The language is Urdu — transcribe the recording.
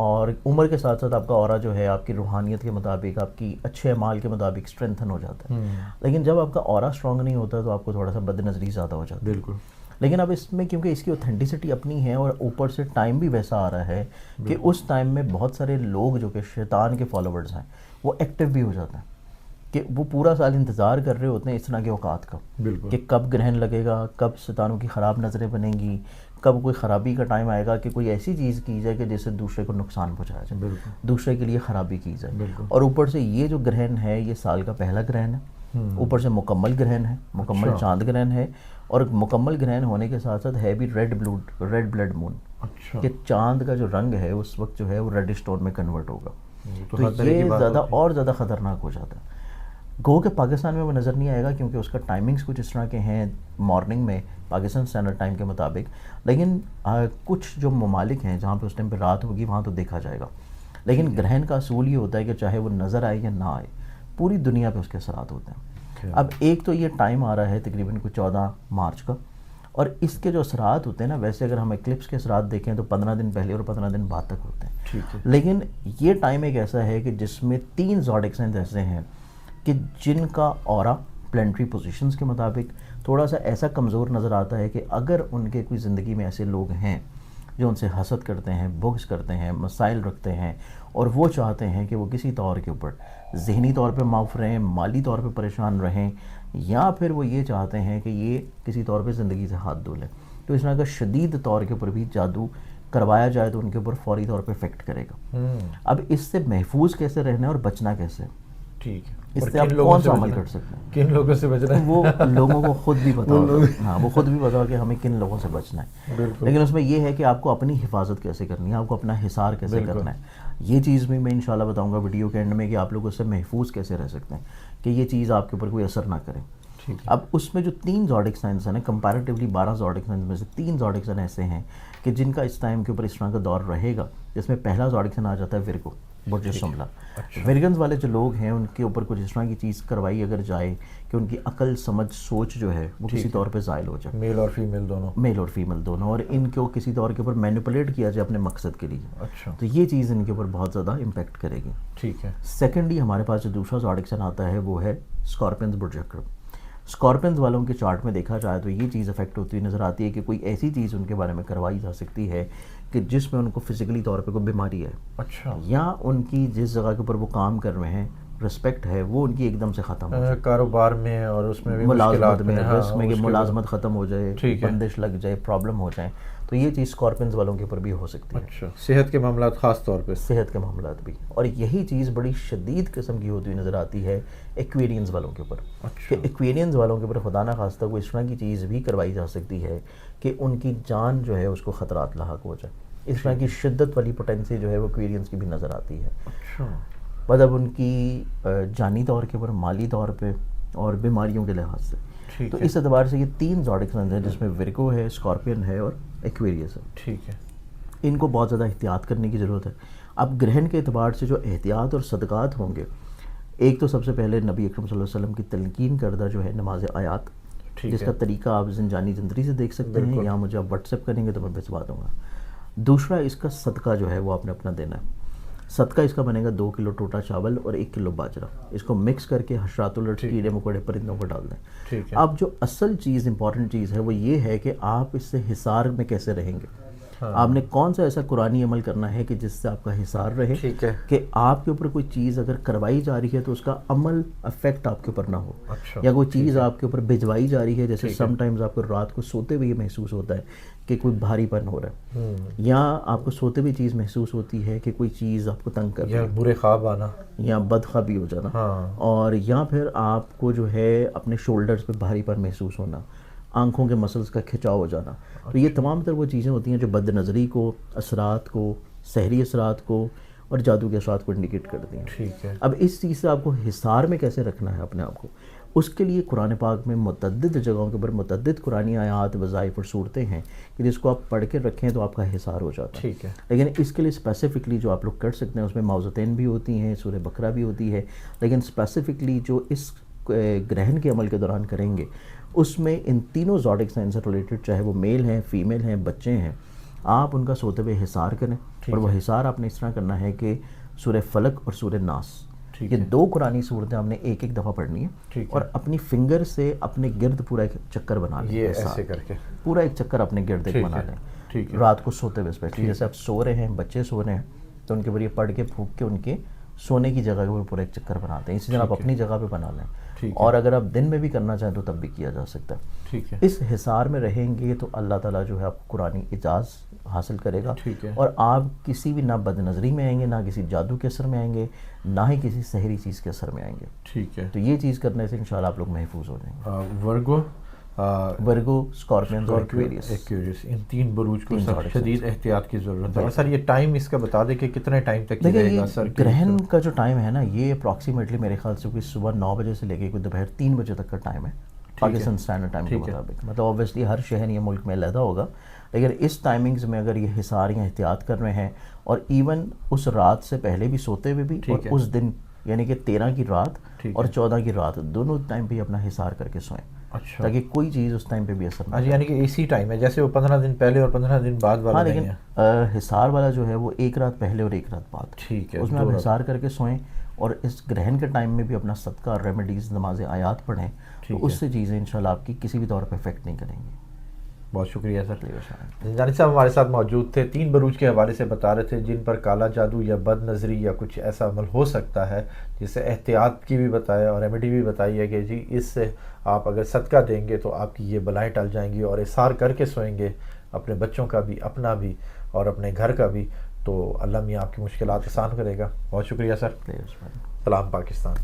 اور عمر کے ساتھ ساتھ آپ کا اورا جو ہے آپ کی روحانیت کے مطابق، آپ کی اچھے اعمال کے مطابق اسٹرینتھن ہو جاتا ہے. لیکن جب آپ کا اورا اسٹرانگ نہیں ہوتا تو آپ کو تھوڑا سا بد نظری زیادہ ہو جاتی ہے. بالکل. لیکن اب اس میں کیونکہ اس کی اوتھینٹسٹی اپنی ہے اور اوپر سے ٹائم بھی ویسا آ رہا ہے کہ اس ٹائم میں بہت سارے لوگ جو کہ شیطان کے فالوورز ہیں وہ ایکٹیو بھی ہو جاتے ہیں کہ وہ پورا سال انتظار کر رہے ہوتے ہیں اس طرح کے اوقات کا کہ کب گرہن لگے گا، کب شیطانوں کی خراب نظریں بنیں گی، کب کوئی خرابی کا ٹائم آئے گا کہ کوئی ایسی چیز کی جائے کہ جس سے دوسرے کو نقصان پہنچایا جائے، دوسرے کے لیے خرابی کی جائے. اور اوپر سے یہ جو گرہن ہے یہ سال کا پہلا گرہن ہے، اوپر سے مکمل گرہن ہے، مکمل چاند گرہن ہے، اور مکمل گرہن ہونے کے ساتھ ساتھ ہے بھی ریڈ بلڈ مون. کہ چاند کا جو رنگ ہے اس وقت جو ہے وہ ریڈ اسٹون میں کنورٹ ہوگا. تو یہ زیادہ اور زیادہ خطرناک ہو جاتا ہے. گو کہ پاکستان میں وہ نظر نہیں آئے گا کیونکہ اس کا ٹائمنگز کچھ اس طرح کے ہیں مارننگ میں پاکستان اسٹینڈرڈ ٹائم کے مطابق، لیکن کچھ جو ممالک ہیں جہاں پہ اس ٹائم پہ رات ہوگی وہاں تو دیکھا جائے گا. لیکن گرہن کا اصول یہ ہوتا ہے کہ چاہے وہ نظر آئے یا نہ آئے پوری دنیا پہ اس کے اثرات ہوتے ہیں. اب ایک تو یہ ٹائم آ رہا ہے تقریباً کوئی 14 مارچ کا، اور اس کے جو اثرات ہوتے ہیں نا ویسے اگر ہم ایکلپس کے اثرات دیکھیں تو 15 دن پہلے اور 15 دن بعد تک ہوتے ہیں. لیکن یہ ٹائم ایک ایسا ہے کہ جس میں 3 زوڈک سائنز ایسے ہیں کہ جن کا اورا پلانٹری پوزیشنز کے مطابق تھوڑا سا ایسا کمزور نظر آتا ہے کہ اگر ان کے کوئی زندگی میں ایسے لوگ ہیں جو ان سے حسد کرتے ہیں، بغض کرتے ہیں، مسائل رکھتے ہیں، اور وہ چاہتے ہیں کہ وہ کسی طور کے اوپر ذہنی طور پہ معاف رہیں، مالی طور پہ پریشان رہیں، یا پھر وہ یہ چاہتے ہیں کہ یہ کسی طور پہ زندگی سے ہاتھ دھو لیں، تو اس طرح کا شدید طور کے اوپر بھی جادو کروایا جائے تو ان کے اوپر فوری طور پہ افیکٹ کرے گا. اب اس سے محفوظ کیسے رہنا ہے اور بچنا کیسے؟ ٹھیک ہے. اس سے آپ کون سا عمل کر سکتے ہیں؟ کن لوگوں سے بچنا ہے وہ لوگوں کو خود بھی پتا ہوگا. ہاں وہ خود بھی پتا ہوگا کہ ہمیں کن لوگوں سے بچنا ہے. لیکن اس میں یہ ہے کہ آپ کو اپنی حفاظت کیسے کرنی ہے، آپ کو اپنا حصار کیسے کرنا ہے. یہ چیز بھی میں انشاءاللہ بتاؤں گا ویڈیو کے اینڈ میں کہ آپ لوگ اس سے محفوظ کیسے رہ سکتے ہیں کہ یہ چیز آپ کے اوپر کوئی اثر نہ کرے. اب اس میں جو 3 زوڈک سائنس ہیں نا، کمپیریٹیولی 12 زوڈک سائنس میں سے 3 زوڈک سائن ایسے ہیں کہ جن کا اس ٹائم کے اوپر اس طرح کا دور رہے گا، جس میں پہلا زوڈک سائن آ جاتا ہے ورگو، برج شملہ. ورگنز والے جو لوگ ہیں ان کے اوپر کچھ اس طرح کی چیز کروائی اگر جائے کہ ان کی عقل سمجھ سوچ جو ہے وہ کسی طور پہ زائل ہو جائے، میل اور فیمیل دونوں، اور ان کو کسی طور کے اوپر مینیپولیٹ کیا جائے اپنے مقصد کے لیے، تو یہ چیز ان کے اوپر بہت زیادہ امپیکٹ کرے گی. ٹھیک ہے. سیکنڈلی ہمارے پاس جو دوسرا زوڈک سائن آتا ہے وہ ہے اسکارپینز برج عقرب. اسکارپینز والوں کے چارٹ میں دیکھا جائے تو یہ چیز افیکٹ ہوتی ہوئی نظر آتی ہے کہ کوئی ایسی چیز ان کے بارے میں کروائی جا سکتی ہے کہ جس میں ان کو فزیکلی طور پہ کوئی بیماری ہے، یا ان کی جس جگہ کے اوپر وہ کام کر رہے ہیں رسپیکٹ ہے وہ ان کی ایک دم سے ختم ہو جائے، کاروبار میں اور اس میں بھی ملازمت میں، رسک میں کہ ملازمت ختم ہو جائے، بندش لگ جائے، پرابلم ہو جائے. تو یہ چیز اسکارپینز والوں کے اوپر بھی ہو سکتی ہے. اچھا. صحت کے معاملات، خاص طور پہ صحت کے معاملات بھی. اور یہی چیز بڑی شدید قسم کی ہوتی ہوئی نظر آتی ہے ایکویرینز والوں کے اوپر. کہ ایکویرینز والوں کے اوپر خدا نہ خواستہ کوئی اس طرح کی چیز بھی کروائی جا سکتی ہے کہ ان کی جان جو ہے اس کو خطرات لاحق ہو جائے. اس طرح کی شدت والی پوٹینسی جو ہے وہ ایکویرینز کی بھی نظر آتی ہے. اچھا. مطلب ان کی جانی طور کے اوپر، مالی طور پہ، اور بیماریوں کے لحاظ سے. تو اس اعتبار سے یہ 3 زوڈک سائنز ہیں جس میں ورگو ہے، اسکارپین ہے اور ایکویریس ہے. ٹھیک ہے. ان کو بہت زیادہ احتیاط کرنے کی ضرورت ہے. اب گرہن کے اعتبار سے جو احتیاط اور صدقات ہوں گے، ایک تو سب سے پہلے نبی اکرم صلی اللہ علیہ وسلم کی تلقین کردہ جو ہے نماز آیات، جس کا طریقہ آپ زنجانی زندری سے دیکھ سکتے ہیں، یا مجھے آپ واٹس ایپ کریں گے تو میں بھجوا دوں گا. دوسرا اس کا صدقہ جو ہے وہ آپ نے اپنا دینا ہے. صدقہ اس کا بنے گا 2 کلو ٹوٹا چاول اور 1 کلو باجرہ. اس کو مکس کر کے حشرات الرجس، کیڑے مکوڑے پرندوں کو ڈال دیں. اب جو اصل چیز، امپورٹنٹ چیز ہے وہ یہ ہے کہ آپ اس سے حصار میں کیسے رہیں گے. آپ نے کون سا ایسا قرآنی عمل کرنا ہے کہ جس سے آپ کا حصار رہے، کہ آپ کے اوپر کوئی چیز اگر کروائی جا رہی ہے تو اس کا عمل افیکٹ آپ کے اوپر نہ ہو. یا کوئی چیز آپ کے اوپر بھجوائی جا رہی ہے، جیسے سم ٹائمز آپ کو رات کو سوتے ہوئے یہ محسوس ہوتا ہے کہ کوئی بھاری پن ہو رہا ہے، یا آپ کو سوتے ہوئے چیز محسوس ہوتی ہے کہ کوئی چیز آپ کو تنگ کر رہی ہے، یا برے خواب آنا، یا بدخوابی ہو جانا، اور یا پھر آپ کو جو ہے اپنے شولڈرز پہ بھاری پن محسوس ہونا، آنکھوں کے مسلز کا کھچاؤ ہو جانا. تو یہ تمام تر وہ چیزیں ہوتی ہیں جو بد نظری کو، اثرات کو، سحری اثرات کو اور جادو کے اثرات کو انڈیکیٹ کرتی ہیں. ٹھیک ہے. اب اس چیز سے آپ کو حصار میں کیسے رکھنا ہے اپنے آپ کو، اس کے لیے قرآن پاک میں متعدد جگہوں کے اوپر متعدد قرآنی آیات، وظائف اور صورتیں ہیں کہ جس کو آپ پڑھ کے رکھیں تو آپ کا حصار ہو جاتا ہے. ٹھیک ہے. لیکن اس کے لیے اسپیسیفکلی جو آپ لوگ کر سکتے ہیں اس میں معوذتین بھی ہوتی ہیں، سورہ بقرہ بھی ہوتی ہے، لیکن اسپیسیفکلی جو اس گرہن کے عمل کے دوران کریں گے اس میں ان تینوں زوڈک سائن سے ریلیٹڈ، چاہے وہ میل ہیں، فیمیل ہیں، بچے ہیں، آپ ان کا سوتے ہوئے حصار کریں، اور وہ حصار آپ نے اس طرح کرنا ہے کہ سورہ فلق اور سورہ ناس، یہ 2 قرآنی صورتیں آپ نے ایک ایک دفعہ پڑھنی ہے، اور اپنی فنگر سے اپنے گرد پورا ایک چکر بنا لیں، یہ ایسے کر کے پورا ایک چکر اپنے گرد ایک بنا لیں رات کو سوتے ہوئے اسپیشلی. جیسے آپ سو رہے ہیں، بچے سو رہے ہیں، تو ان کے اوپر یہ پڑھ کے پھونک کے ان کے سونے کی جگہ کے اوپر پورا ایک چکر بناتے ہیں. اسی طرح آپ اپنی جگہ پہ بنا لیں، اور اگر آپ دن میں بھی کرنا چاہیں تو تب بھی کیا جا سکتا ہے. اس حصار میں رہیں گے تو اللہ تعالیٰ جو ہے آپ کو قرآنی اعجاز حاصل کرے گا، اور آپ کسی بھی نہ بد نظری میں آئیں گے، نہ کسی جادو کے اثر میں آئیں گے، نہ ہی کسی سحری چیز کے اثر میں آئیں گے. ٹھیک ہے، تو یہ چیز کرنے سے انشاءاللہ آپ لوگ محفوظ ہو جائیں گے. ورگو، اسکارپین اور ایکویریس، ان 3 بروج کو شدید احتیاط کی ضرورت ہے. سر یہ ٹائم اس کا بتا دیں کہ کتنے ٹائم تک رہے گا سر؟ گرہن کا جو ٹائم ہے نا، یہ اپروکسیمیٹلی میرے خیال سے کوئی صبح 9 بجے سے لے کے کوئی دوپہر 3 بجے تک کا ٹائم ہے پاکستان اسٹینڈرڈ ٹائم کے مطابق. مطلب اوبیسلی ہر شہر یا ملک میں علیحدہ ہوگا، لیکن اس ٹائمنگز میں اگر یہ حصار یا احتیاط کر رہے ہیں، اور ایون اس رات سے پہلے بھی سوتے ہوئے بھی، اور اس دن یعنی کہ 13 کی رات اور 14 کی رات دونوں ٹائم پہ اپنا حصار کر کے سوئیں، تاکہ کوئی چیز اس ٹائم پہ بھی اثر نہ کرے. یعنی کہ اسی ٹائم ہے جیسے وہ 15 دن پہلے اور 15 دن بعد والا. ہاں، لیکن حصار والا جو ہے وہ 1 رات پہلے اور 1 رات بعد، ٹھیک ہے، اس میں آپ حصار کر کے سوئیں، اور اس گرہن کے ٹائم میں بھی اپنا صدقہ اور ریمیڈیز نماز آیات پڑھیں، تو اس سے چیزیں انشاءاللہ آپ کی کسی بھی طور پہ افیکٹ نہیں کریں گی. بہت شکریہ سر. زنجانی صاحب ہمارے ساتھ موجود تھے، 3 بروج کے حوالے سے بتا رہے تھے جن پر کالا جادو یا بد نظری یا کچھ ایسا عمل ہو سکتا ہے، جس سے احتیاط کی بھی بتایا اور ریمیڈی بھی بتائی ہے کہ جی اس سے آپ اگر صدقہ دیں گے تو آپ کی یہ بلائیں ٹل جائیں گی، اور احصار کر کے سوئیں گے اپنے بچوں کا بھی، اپنا بھی، اور اپنے گھر کا بھی، تو اللہ میاں آپ کی مشکلات آسان کرے گا. بہت شکریہ سر. سلام پاکستان.